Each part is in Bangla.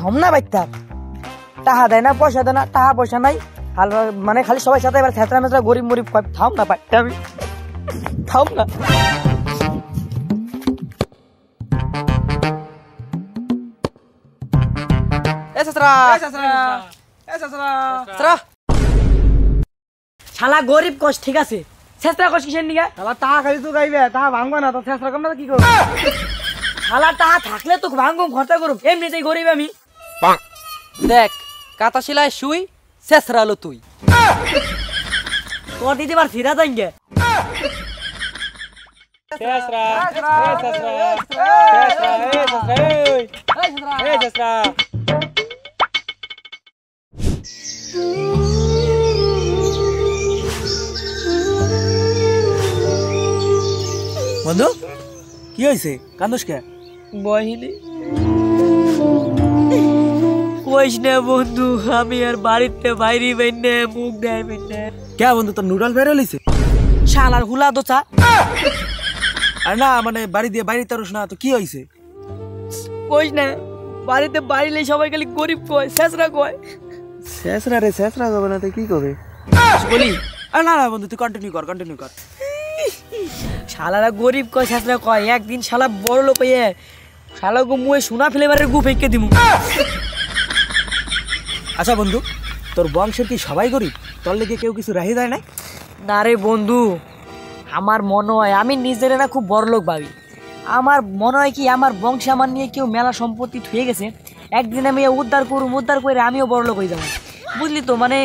থাম না বাইতা টাকা দেয় না পয়সা দেয় না টাকা পয়সা নাই মানে খালি সবাই সাথে এবার থেতরা মেতরা গরিব মরিব কয় থাম না বাইতা আমি থাম না শালা গরিব কষ্ট ঠিক আছে ছেসরা কষ্ট কিসের নিগা শালা টাকা খালি তো গাইবে টাকা ভাঙবো না তো ছেসরা কম না কি করব শালা টাকা থাকলে তো ভাঙবো খরচা করব এমনিতেই গরিব আমি দেখ কাতা শিলায় শুই ছেসরালো তুই তোর দিতে পার ফিরা যাইগে ছেসরা ছেসরা বন্ধু কি হয়েছে কান্দোস কে বহিনি কইস না বন্ধু আমি আর বাড়িতে বাইরে বাইনে মুখ দেয় বাইনে কে বন্ধু তোর নুডল বের হইছে শালার হুলা দোচা আর না মানে বাড়ি দিয়ে বাইরে তারস না তো কি হয়েছে কইস না বাড়িতে বাড়িলে সবাই খালি গরিব কয় শেষরা কয় শেষরা রে শেষরা হবে না তো কি করবে বলি আর না না বন্ধু তুই কন্টিনিউ কর শালারা গরিব কয় শেষরা কয় একদিন শালা বড় লোক হয়ে শালা গো মুয়ে সোনা ফ্লেভারের গু ফেঁকে দিমু আচ্ছা বন্ধু তোর বংশের কি সবাই গরিব তোর লেগে কেউ কিছু রাহি দেয় না না রে বন্ধু আমার মনে হয় আমি নিজের না খুব বড় লোক ভাবি আমার মনে হয় কি আমার বংশে আমার নিয়ে কেউ মেলা সম্পত্তি থুয়ে গেছে একদিন আমি উদ্ধার করে আমিও বড় লোক হয়ে যাবো বুঝলি তো মানে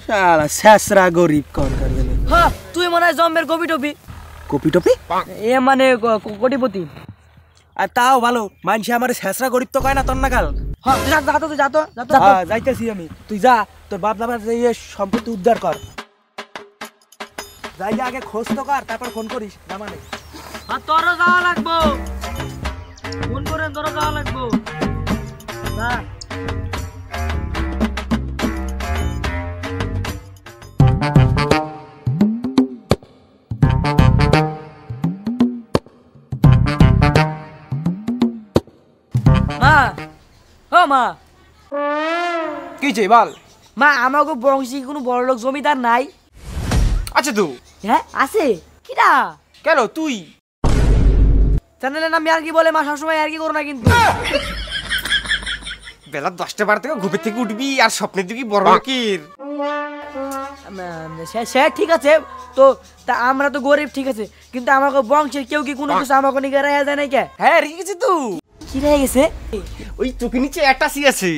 শালা শেষরা গরিব কর দিলে হ্যাঁ তুই মনে হয় জম্বের কপি টপি কপি টপি এ মানে কোটিপতি আর তাও ভালো মানছি আমার শেষরা গরিব তো কয় না তোর নাকাল হ্যাঁ যা তো যাইতেছি আমি তুই যা তোর বাপ দাবার সম্পত্তি উদ্ধার কর যাই আগে খোঁজ তো কর তারপর ফোন করিস না মানে তোরও যাওয়া লাগবো ফোন করেন তোরও যাওয়া লাগবো না মা ও মা কি চাই বল মা আমাকে বংশী কোনো বড় লোক জমিদার নাই আচ্ছা তো হ্যাঁ আছে কিরা কেন তুই চ্যানেলের নাম আর কি বলে মা সবসময় আর কি করো না কিন্তু বেলা 10টা 12 থেকে ঘুমের থেকে উঠবি আর স্বপ্নের দিকে বড় লোকের সে ঠিক আছে তো তা আমরা তো গরিব ঠিক আছে কিন্তু আমাকে বংশের কেউ কি কোনো কিছু আমাকে নিয়ে রাখা যায় নাই কে হ্যাঁ রেখে গেছি তো কি রয়ে গেছে ওই চোখের নিচে একটা সি আছে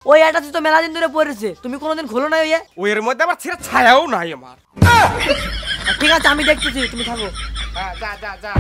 ওই এটা তো মেলা দিন ধরে পড়েছে তুমি কোনোদিন খোলো না ওই ওর মধ্যে আবার ছেড়ে ছায়াও নাই আমার ঠিক আছে আমি দেখতেছি তুমি থাকো হ্যাঁ যা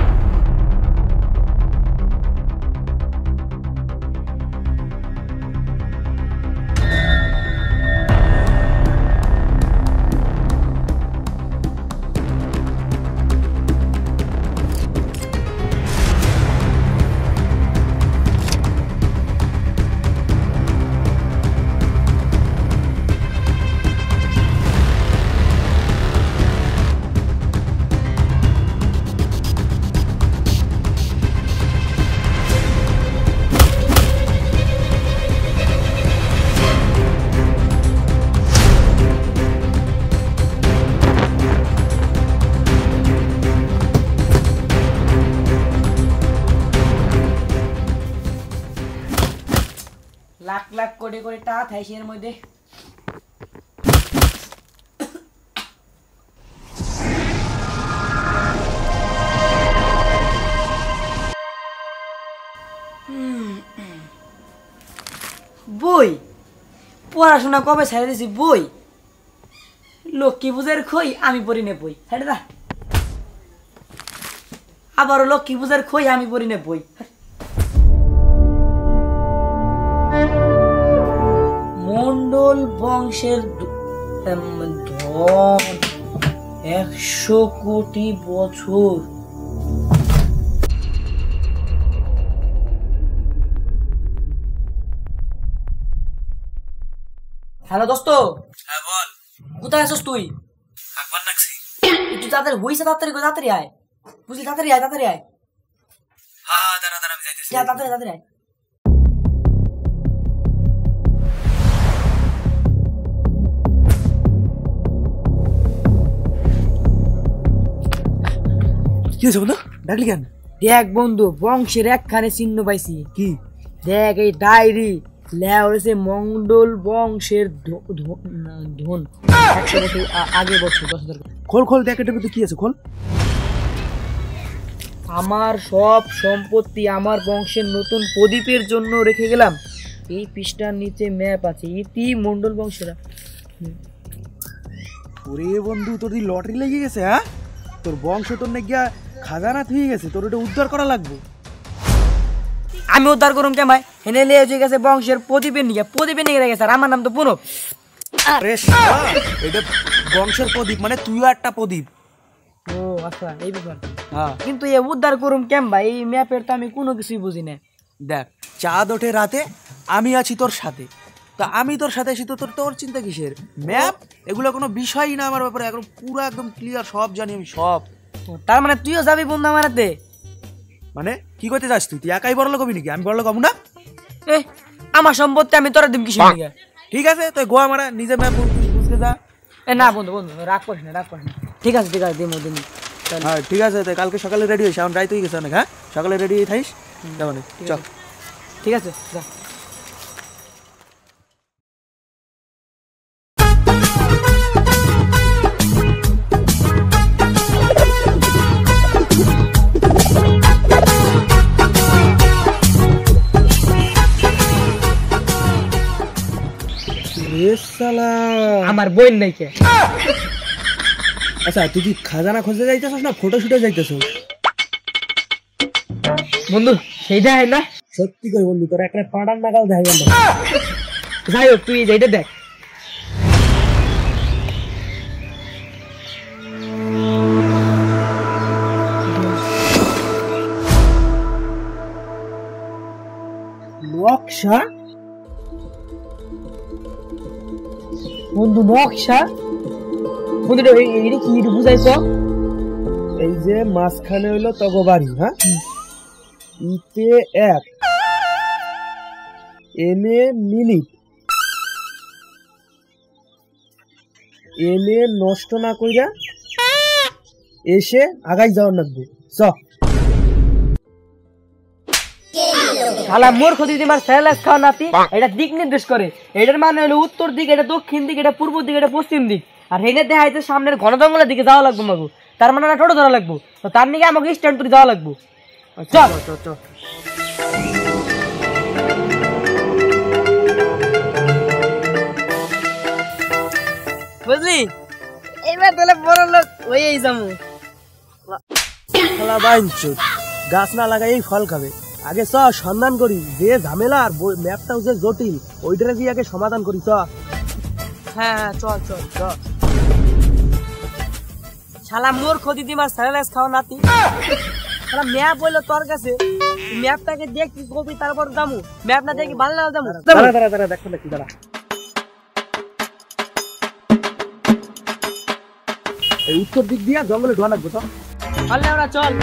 লাখ লাখ কোটি কোটি টাকা থাইছে এর মধ্যে বই পড়াশোনা কবে ছেড়ে দিছি বই লক্ষ্মী পূজার খই আমি পড়ি নে বই ছেড়ে দা আবারও লক্ষ্মী পূজার খই আমি পড়ি নে বই মন্ডল বংশের ধন 100 কোটি বছর হ্যালো দোস্ত হ্যাঁ বল কোথায় আছিস তুই আকবার নাকছি একটু তাড়াতাড়ি আয় বুঝলি তাড়াতাড়ি আয় হ্যাঁ দাঁড়া আমি যাইতেছি যা তাড়াতাড়ি আয় কি হয়েছে বন্ধু, ডাকলি কেন? দেখ বন্ধু, বংশের একখানে চিহ্ন পাইছি। কি? দেখ এই ডায়েরি লেয়া হয়েছে মঙ্গল বংশের ধন 100 বছর আগে বছর 10,000। খোল খোল, দেখ এটার মধ্যে কি আছে, খোল। আমার সব সম্পত্তি আমার বংশের নতুন প্রদীপের জন্য রেখে গেলাম। এই পৃষ্ঠার নিচে ম্যাপ আছে, ইতি মন্ডল বংশেরা। ওরে বন্ধু, তোর দি লটারি লেগে গেছে, হ্যাঁ? তোর বংশ তোর নাকি খাজানা থুয়ে গেছে, তোর ওটা উদ্ধার করা লাগবে। আমি উদ্ধার করুম কেমাই, হেনে লিয়ে হয়ে গেছে বংশের প্রদীপের নিয়ে গেছে। আর আমার নাম তো পুনব। আরে শালা, এটা বংশের প্রদীপ, মানে তুইও একটা প্রদীপ। ও আচ্ছা, এই ব্যাপার। হ্যাঁ, কিন্তু এ উদ্ধার করুম কেমবা? এই ম্যাপের তো আমি কোনো কিছুই বুঝি না। দেখ, চাঁদ ওঠে রাতে, আমি আছি তোর সাথে। তা আমি তোর সাথে আছি তো তোর তোর চিন্তা কিসের? ম্যাপ এগুলো কোনো বিষয়ই না আমার ব্যাপারে, একদম পুরো একদম ক্লিয়ার, সব জানি আমি সব। তার মানে তুইও যাবি বন্ধু আমার হাতে? মানে কি করতে যাস তুই? তুই একাই বড় লোক হবি নাকি? আমি বড় লোক হবো না? আমার সম্পত্তি আমি তোরা দিম কিসের দিকে? ঠিক আছে, তুই গোয়া মারা, নিজে ম্যাপ বুঝতে যা। না বন্ধু রাগ করিস না। ঠিক আছে দিমু। হ্যাঁ ঠিক আছে, তাই কালকে সকালে রেডি হইস, এখন রাইত হয়ে গেছে অনেক। হ্যাঁ, সকালে রেডি হয়ে থাইস, যাবো না, চল। ঠিক আছে যা। আমার বই নাই কে? আচ্ছা, তুই কি খাজানা খুঁজতে যাইতেছিস না ফটো শুটে যাইতেছিস? বন্ধু সেইটা হয় না? সত্যি কই বন্ধু, তোর একটা পাড়ার নাগাল দেখা গেল। যাই হোক, তুই এইটা দেখ। নকশা? বন্ধু নকশা? বন্ধু এটা কি বুঝাইছ? এই যে মাঝখানে হইলো তগো বাড়ি, হ্যাঁ, ইতে 1, এনে মিনিট, এনে নষ্ট না কইরা এসে আগাই যাওয়ার লাগবে। চ শালা মূর্খ দিদি মার স্যালাস খাওয়া নাতি। এটা দিক নির্দেশ করে। এটার মানে হলো উত্তর দিক, এটা দক্ষিণ দিক, এটা পূর্ব দিক, এটা পশ্চিম দিক। আর হেনে দেখা যাচ্ছে সামনের ঘন জঙ্গলের দিকে যাওয়া লাগবে মাগু। তার মানে টোটো ধরা লাগবো। তো তার নিকে আমাকে স্ট্যান্ড করে যাওয়া লাগবো। চল বুঝলি? এবার তাহলে বড় লোক হয়েই যাবো। শালা বাইনচোদ, গাছ না লাগাই ফল খাবে। আগে চ সন্ধান করি, যে ঝামেলা আর ম্যাপটাও যে জটিল, ওইটারে দিয়ে আগে সমাধান করি। চ। হ্যাঁ চল। শালা মূর্খ দিদি মার স্যালাস খাওয়া নাতি। শালা ম্যাপ বললো তোর কাছে, ম্যাপটাকে দেখ কি কবি, তারপর দামু। ম্যাপ না দেখি ভালো না দামু। দাঁড়া দেখো নাকি, দাঁড়া। এই উত্তর দিক দিয়া জঙ্গলে ঢোয়া লাগবে। তো চল না, ওরা চল।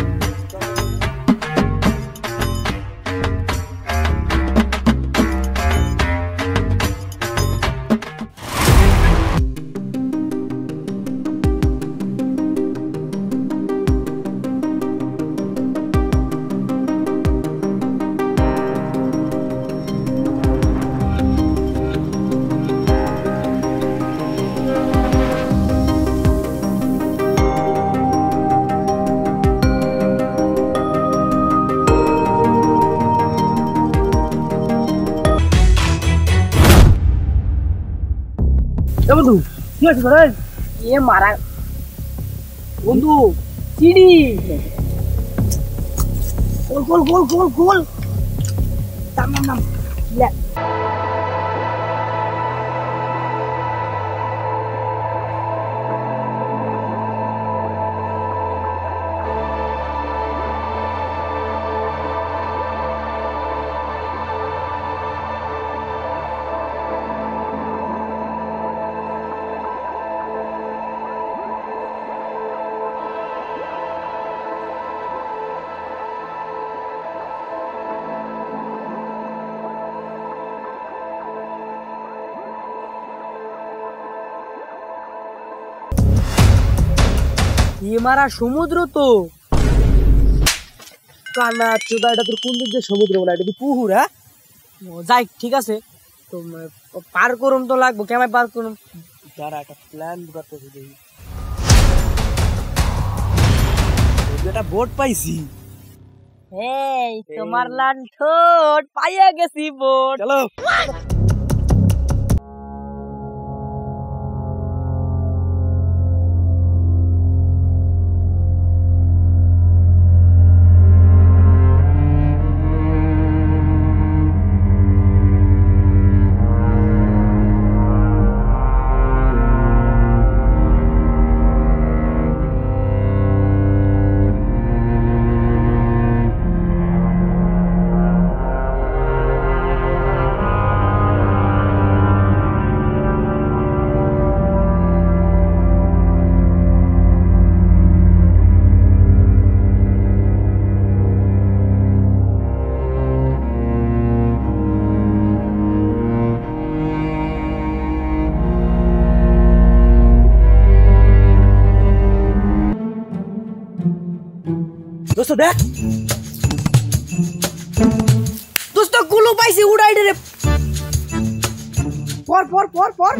বন্ধু কি আছে তোর? এ মারা বন্ধু চিড়ি। গোল নাম এ মারা সমুদ্র তো। কানা চোদা, এটা তোর কোন দিক দিয়ে সমুদ্র বলা, এটা কি পুকুর? হ্যাঁ, যাই ঠিক আছে, তো পার করুন তো লাগবো, কেমন পার করুন? যারা একটা প্ল্যান করতেছি, দেখি একটা বোট পাইছি। এই তোমার লান ঠোঁট পাইয়া গেছি বোট। চলো। দোস্ত দেখ, দোস্ত গুলো পাইছি, উড়াই রে। পর পর পর পর।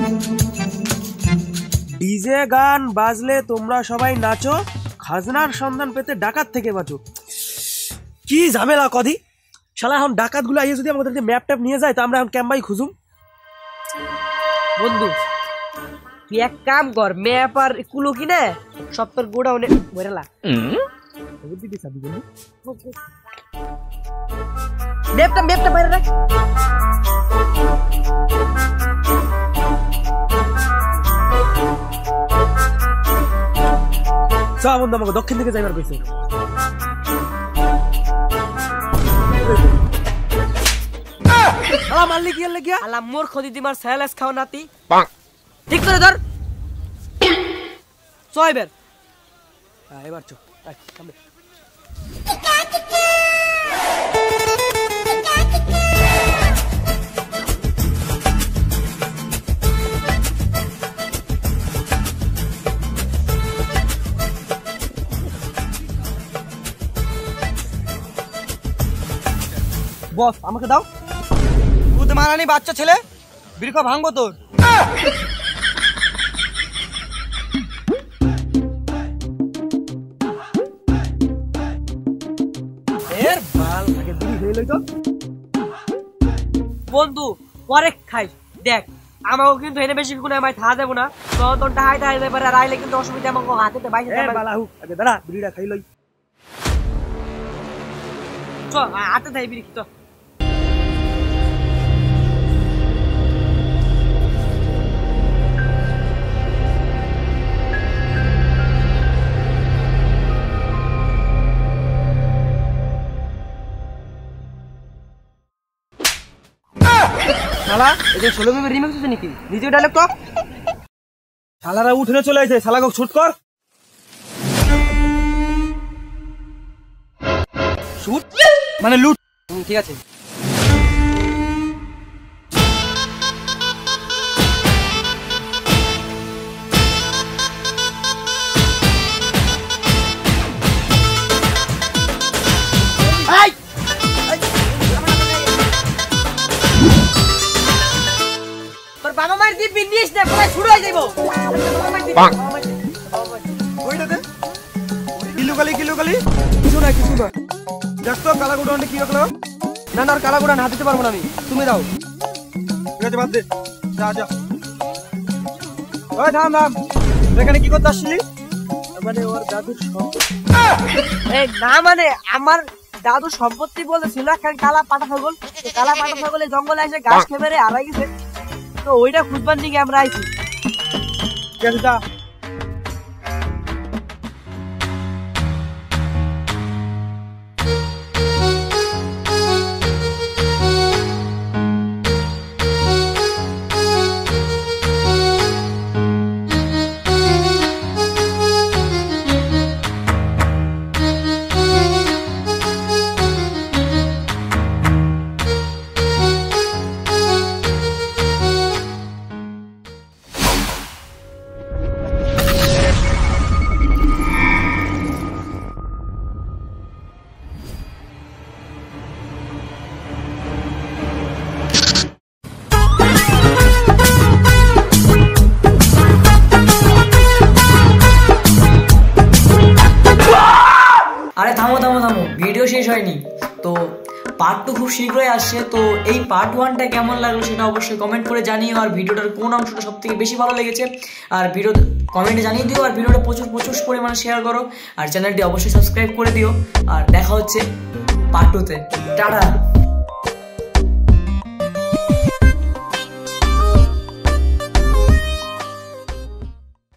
ডিজে গান বাজলে তোমরা সবাই নাচো, খাজনার সন্ধান পেতে ডাকাত থেকে বাঁচো। কি ঝামেলা কদি শালা, এখন ডাকাত গুলো আইয়ে যদি আমাদের ম্যাপ ট্যাপ নিয়ে যায়, তো আমরা এখন ক্যাম্পাই খুঁজুম। বন্ধু তুই এক কাম কর, ম্যাপ আর কুলো কিনে সব তোর গোডাউনে ভরেলা। ম্যাপটা বাইরে রাখ। চা বন্ধু, আমাকে দক্ষিণ দিকে যাইবার কইছে। মারলি কি গিয়া? আলা মোর খদি দিমার সাইলেস খাও নাতি। ঠিক করে ধর। ছয়বার। এবার চো, সামনে। বস আমাকে দাও। দুধ মারানি বাচ্চা ছেলে, বৃক্ষ ভাঙবো তোর। এর বাল আগে বিড়ি খেয়ে লই তো। বন্ধু পরে খাই দেখ, আমাকেও কিন্তু এনে বেশি কোনো আমায় থা দেবো না, তো তোর টাহাই টাহাই দেবে আর আইলে কিন্তু অসুবিধা আমাকে হাতে বাইরে এ বালাহু আগে দাঁড়া, বিড়িটা খাই লই। চ হাতে থাই বিড়ি তো। শালা এটা 16 মিনিট রিমিক্স আছে নাকি? নিজে ডায়লগ তো। শালারা উঠে চলে আইছে, শালাকে শুট কর। শুট মানে লুট। ঠিক আছে। তোর বাবা মায়ের দিবি নিস না, পরে শুরু হয়ে যাইবো। ওইটাতে কিলুকালি কিছু না দেখ তো কালা গোডাউনটা কি রাখলো। না না, আর কালা গোড়া হাত দিতে পারবো না আমি, তুমি দাও। ঠিক আছে, বাদ দে, যা যা। ওই থাম, এখানে কি করতে আসছিলি? মানে ওর দাদুর এই না মানে আমার দাদু সম্পত্তি বলেছিল একখান কালা পাটা ছাগল, তো কালা পাটা ছাগলে জঙ্গলে এসে ঘাস খেয়ে মেরে হারাই গেছে, তো ওইটা খুঁজবার দিকে আমরা আইছি। ঠিক আছে, যা। আরে থামো থামো থামো, ভিডিও শেষ হয়নি তো। পার্ট 2 খুব শীঘ্রই আসছে। তো এই পার্ট 1টা কেমন লাগলো সেটা অবশ্যই কমেন্ট করে জানিও। আর ভিডিওটার কোন অংশটা সব থেকে বেশি ভালো লেগেছে আর ভিডিও কমেন্টে জানিয়ে দিও। আর ভিডিওটা প্রচুর প্রচুর পরিমাণে শেয়ার করো আর চ্যানেলটি অবশ্যই সাবস্ক্রাইব করে দিও। আর দেখা হচ্ছে পার্ট 2তে। টাটা।